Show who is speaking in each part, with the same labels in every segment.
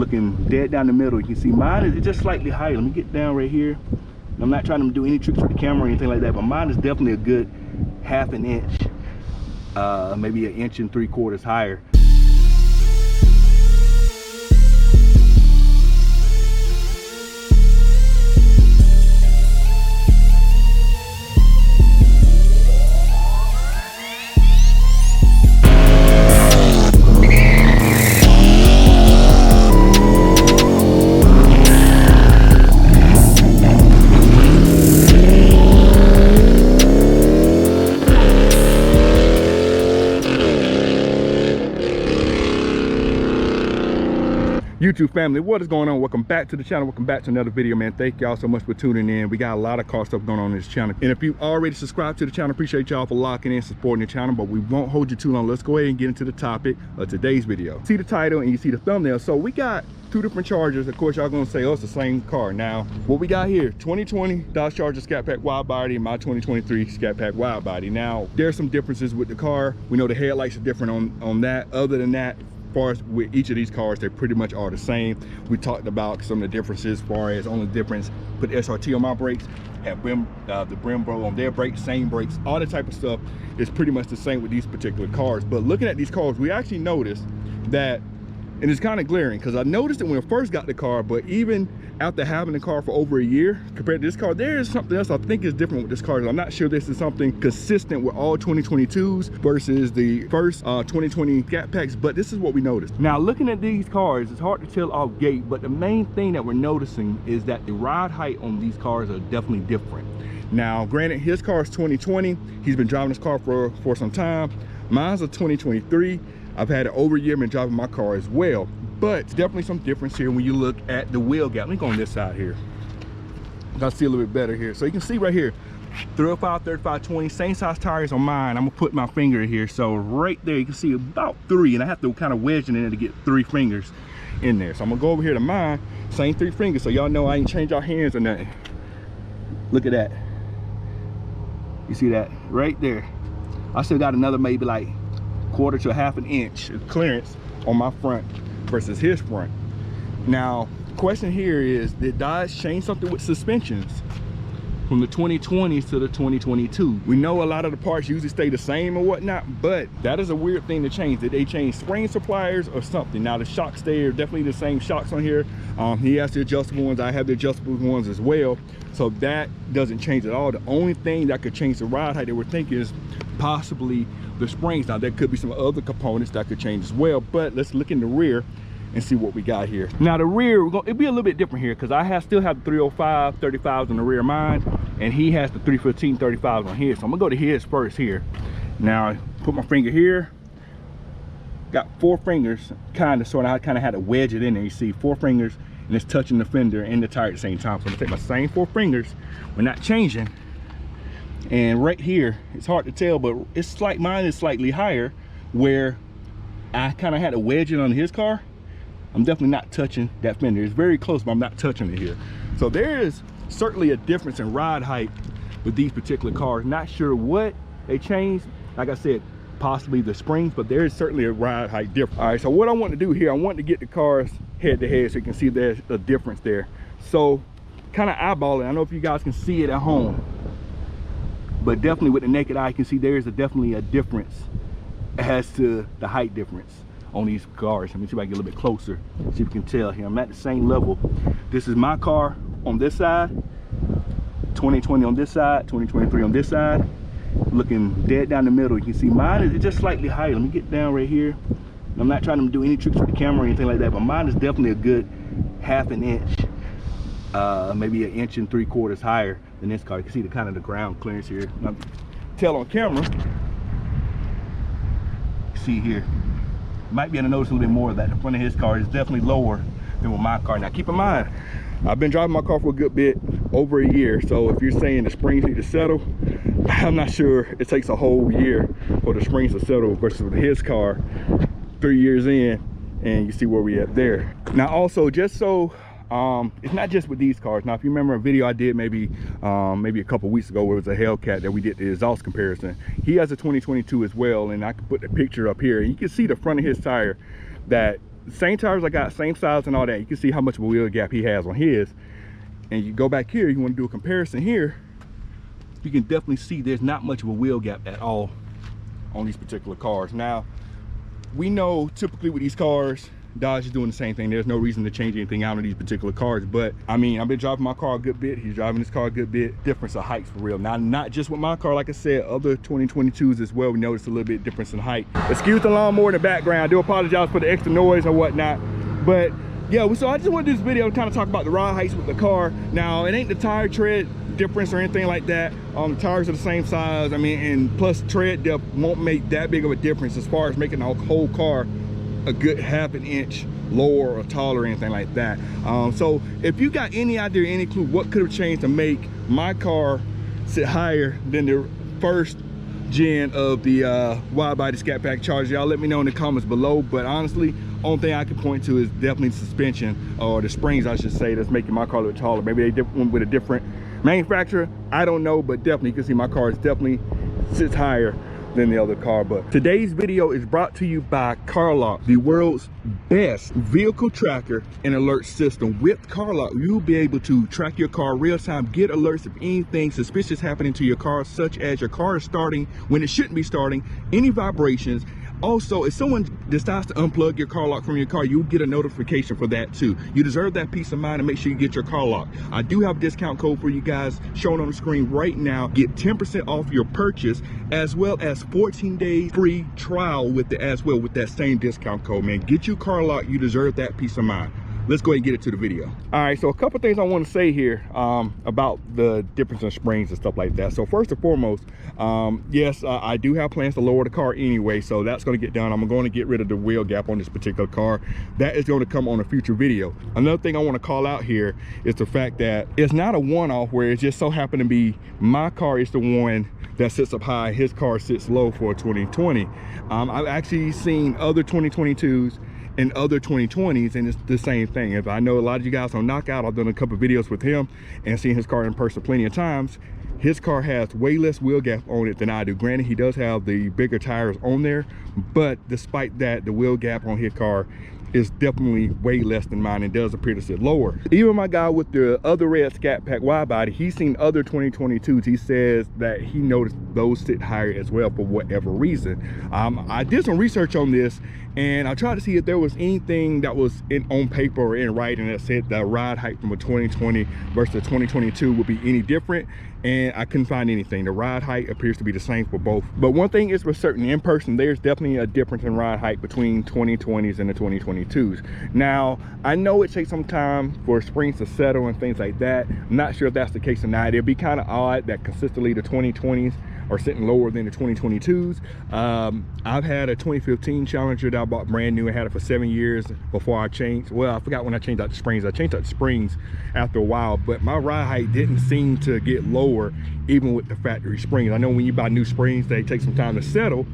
Speaker 1: looking dead down the middle. You can see mine is just slightly higher. Let me get down right here. I'm not trying to do any tricks with the camera or anything like that, but mine is definitely a good half an inch, maybe 1 3/4 higher. YouTube family, what is going on? Welcome back to the channel. Welcome back to another video, man. Thank y'all so much for tuning in. We got a lot of car stuff going on this channel, and if you already subscribed to the channel, appreciate y'all for locking in, supporting the channel. But we won't hold you too long. Let's go ahead and get into the topic of today's video. See the title and you see the thumbnail. So we got two different Chargers. Of course, y'all gonna say, oh, it's the same car. Now what we got here, 2020 Dodge Charger Scatpack Widebody and my 2023 Scatpack Widebody. Now there's some differences with the car. We know the headlights are different on that. Other than that, as far as with each of these cars, they pretty much are the same. We talked about some of the differences as far as only difference, put SRT on my brakes, have the Brembo on their brakes, same brakes, all that type of stuff is pretty much the same with these particular cars. But looking at these cars, we actually noticed that, and it's kind of glaring because I noticed it when I first got the car, but even after having the car for over a year compared to this car, there is something else I think is different with this car. I'm not sure this is something consistent with all 2022s versus the first 2020 Scatpacks, but this is what we noticed. Now looking at these cars, it's hard to tell off gate, but the main thing that we're noticing is that the ride height on these cars are definitely different. Now granted, his car is 2020, he's been driving this car for some time. Mine's a 2023. I've had it over a year, been driving my car as well, but definitely some difference here when you look at the wheel gap. Let me go on this side here. I'll see a little bit better here. So you can see right here, 305, 35, 20, same size tires on mine. I'm gonna put my finger here. So right there, you can see about 3, and I have to kind of wedge it in there to get 3 fingers in there. So I'm gonna go over here to mine, same 3 fingers, so y'all know I ain't changed our hands or nothing. Look at that. You see that right there? I still got another maybe like 1/4 to 1/2 inch of clearance on my front versus his front. Now question here is, did Dodge change something with suspensions from the 2020s to the 2022? We know a lot of the parts usually stay the same and whatnot, but that is a weird thing to change. Did they change spring suppliers or something? Now the shocks, they are definitely the same shocks on here. He has the adjustable ones, I have the adjustable ones as well, so that doesn't change at all. The only thing that could change the ride height that we're thinking is possibly the springs. Now there could be some other components that could change as well, but let's look in the rear and see what we got here. Now the rear, it'll be a little bit different here because I still have the 305 35s on the rear of mine, and he has the 315 35s on his. So I'm gonna go to his first here. Now put my finger here, got 4 fingers, kind of sort of, I kind of had to wedge it in there. You see 4 fingers, and it's touching the fender and the tire at the same time. So I'm gonna take my same 4 fingers, we're not changing, and right here, it's hard to tell, but it's like mine is slightly higher, where I kind of had to wedge it on his car. I'm definitely not touching that fender. It's very close, but I'm not touching it here. So there is certainly a difference in ride height with these particular cars. Not sure what they changed. Like I said, possibly the springs, but there is certainly a ride height difference. All right, so what I want to do here, I want to get the cars head to head so you can see there's a difference there. So kind of eyeball it. I don't know if you guys can see it at home, but definitely with the naked eye, you can see there's definitely a difference as to the height difference on these cars. Let me see if I can get a little bit closer, see if you can tell here. I'm at the same level. This is my car on this side, 2020 on this side, 2023 on this side, looking dead down the middle. You can see mine is just slightly higher. Let me get down right here. I'm not trying to do any tricks with the camera or anything like that, but mine is definitely a good 1/2 inch, maybe 1 3/4 higher than this car. You can see the kind of the ground clearance here. Now, tell on camera, see here, might be able to notice a little bit more of that. The front of his car is definitely lower than with my car. Now keep in mind, I've been driving my car for a good bit, over a year. So if you're saying the springs need to settle, I'm not sure it takes a whole year for the springs to settle versus with his car 3 years in, and you see where we at there. Now also, just so it's not just with these cars. Now if you remember a video I did maybe a couple weeks ago where it was a Hellcat that we did the exhaust comparison, he has a 2022 as well, and I can put the picture up here and you can see the front of his tire that same tires I got, same size and all that. You can see how much of a wheel gap he has on his. And you go back here, you want to do a comparison here, you can definitely see there's not much of a wheel gap at all on these particular cars. Now, we know typically with these cars, Dodge is doing the same thing. There's no reason to change anything out of these particular cars, but I mean, I've been driving my car a good bit. He's driving his car a good bit. Difference of heights for real. Now, not just with my car, like I said, other 2022s as well, we noticed a little bit difference in height. Excuse the lawnmower in the background. I do apologize for the extra noise or whatnot, but yeah, so I just wanted to do this video to kind of talk about the ride heights with the car. Now, it ain't the tire tread difference or anything like that. The tires are the same size. I mean, and plus tread depth won't make that big of a difference as far as making the whole car a good half an inch lower or taller or anything like that. So if you got any idea, any clue what could have changed to make my car sit higher than the first gen of the Widebody Scatpack Charger, y'all let me know in the comments below. But honestly, only thing I can point to is definitely the suspension, or the springs I should say, that's making my car look taller. Maybe they went with a different manufacturer, I don't know, but definitely you can see my car is definitely sits higher than the other car. But today's video is brought to you by CarLock, the world's best vehicle tracker and alert system. With CarLock, you'll be able to track your car real time, get alerts of anything suspicious happening to your car, such as your car is starting when it shouldn't be starting, any vibrations. Also, if someone decides to unplug your car lock from your car, you'll get a notification for that too. You deserve that peace of mind, and make sure you get your car lock. I do have a discount code for you guys shown on the screen right now. Get 10% off your purchase, as well as 14 days free trial with it as well with that same discount code, man. Get your car lock. You deserve that peace of mind. Let's go ahead and get into the video. All right, so a couple things I want to say here about the difference in springs and stuff like that. So first and foremost, yes, I do have plans to lower the car anyway, so that's going to get done. I'm going to get rid of the wheel gap on this particular car. That is going to come on a future video. Another thing I want to call out here is the fact that it's not a one-off where it just so happened to be my car is the one that sits up high, his car sits low for a 2020. I've actually seen other 2022s and other 2020s, and it's the same thing. If I know a lot of you guys on Knockout, I've done a couple of videos with him and seen his car in person plenty of times. His car has way less wheel gap on it than I do. Granted, he does have the bigger tires on there, but despite that, the wheel gap on his car is definitely way less than mine and does appear to sit lower. Even my guy with the other red Scatpack Widebody, he's seen other 2022s. He says that he noticed those sit higher as well for whatever reason. I did some research on this, and I tried to see if there was anything that was on paper or in writing that said the ride height from a 2020 versus a 2022 would be any different, and I couldn't find anything. The ride height appears to be the same for both. But one thing is for certain, in person, there's definitely a difference in ride height between 2020s and the 2022s. Now, I know it takes some time for springs to settle and things like that. I'm not sure if that's the case or not. It'd be kind of odd that consistently the 2020s are sitting lower than the 2022s. I've had a 2015 Challenger that I bought brand new. I had it for 7 years before I changed. Well, I forgot when I changed out the springs. I changed out the springs after a while, but my ride height didn't seem to get lower even with the factory springs. I know when you buy new springs, they take some time to settle,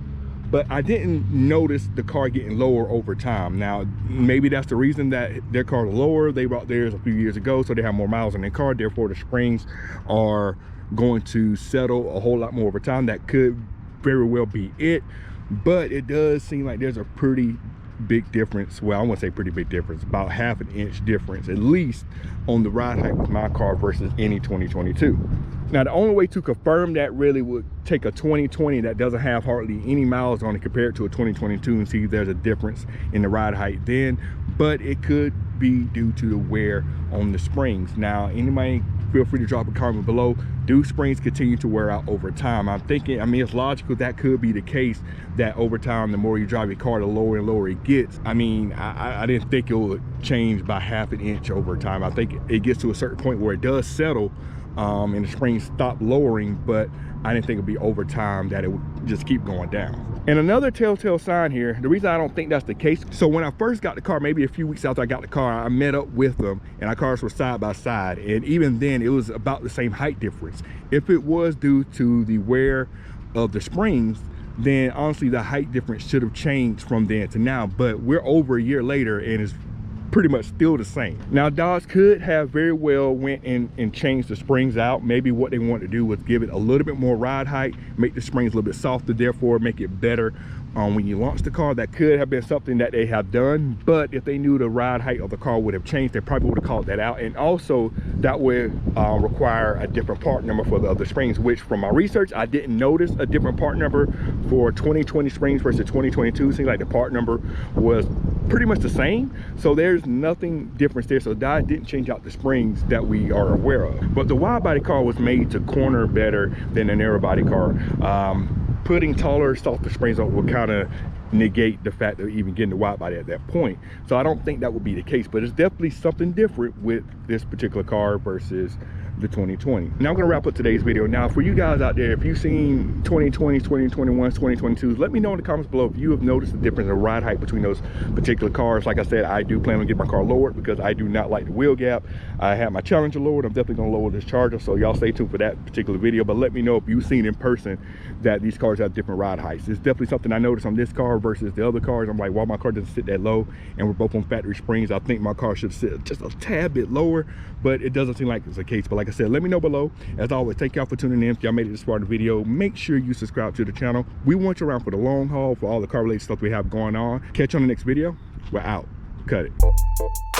Speaker 1: but I didn't notice the car getting lower over time. Now, maybe that's the reason that their car is lower. They bought theirs a few years ago, so they have more miles on their car. Therefore, the springs are going to settle a whole lot more over time. That could very well be it, but it does seem like there's a pretty big difference. Well, I won't say pretty big difference, about half an inch difference at least on the ride height with my car versus any 2022. Now, the only way to confirm that really would take a 2020 that doesn't have hardly any miles on it compared to a 2022 and see if there's a difference in the ride height then, but it could be due to the wear on the springs. Now, anybody feel free to drop a comment below. Do springs continue to wear out over time? I'm thinking, I mean, it's logical that could be the case, that over time, the more you drive your car, the lower and lower it gets. I mean, I didn't think it would change by half an inch over time. I think it gets to a certain point where it does settle and the springs stop lowering, but I didn't think it'd be over time that it would just keep going down. And another telltale sign here, the reason I don't think that's the case, so when I first got the car, maybe a few weeks after I got the car, I met up with them and our cars were side by side, and even then it was about the same height difference. If it was due to the wear of the springs, then honestly the height difference should have changed from then to now, but we're over a year later and it's pretty much still the same. Now Dodge could have very well went in and changed the springs out. Maybe what they want to do was give it a little bit more ride height, make the springs a little bit softer, therefore make it better when you launch the car. That could have been something that they have done, but if they knew the ride height of the car would have changed, they probably would have called that out. And also that would require a different part number for the other springs, which from my research I didn't notice a different part number for 2020 springs versus 2022. Seems like the part number was pretty much the same, so there's nothing different there. So Dodge didn't change out the springs that we are aware of. But the wide body car was made to corner better than a narrow body car. Putting taller, softer springs on will kind of negate the fact of even getting the wide body at that point. So I don't think that would be the case, but it's definitely something different with this particular car versus the 2020. Now I'm gonna wrap up today's video. Now for you guys out there, if you've seen 2020s, 2021s, 2022s, let me know in the comments below if you have noticed the difference in ride height between those particular cars. Like I said, I do plan on getting my car lowered because I do not like the wheel gap. I have my Challenger lowered. I'm definitely gonna lower this Charger, so y'all stay tuned for that particular video. But let me know if you've seen in person that these cars have different ride heights. It's definitely something I noticed on this car versus the other cars. I'm like, why my car doesn't sit that low, and we're both on factory springs. I think my car should sit just a tad bit lower, but it doesn't seem like it's the case. But like I said, let me know below. As always, thank y'all for tuning in. If y'all made it this far in the video, make sure you subscribe to the channel. We want you around for the long haul for all the car related stuff we have going on. Catch you on the next video. We're out. Cut it.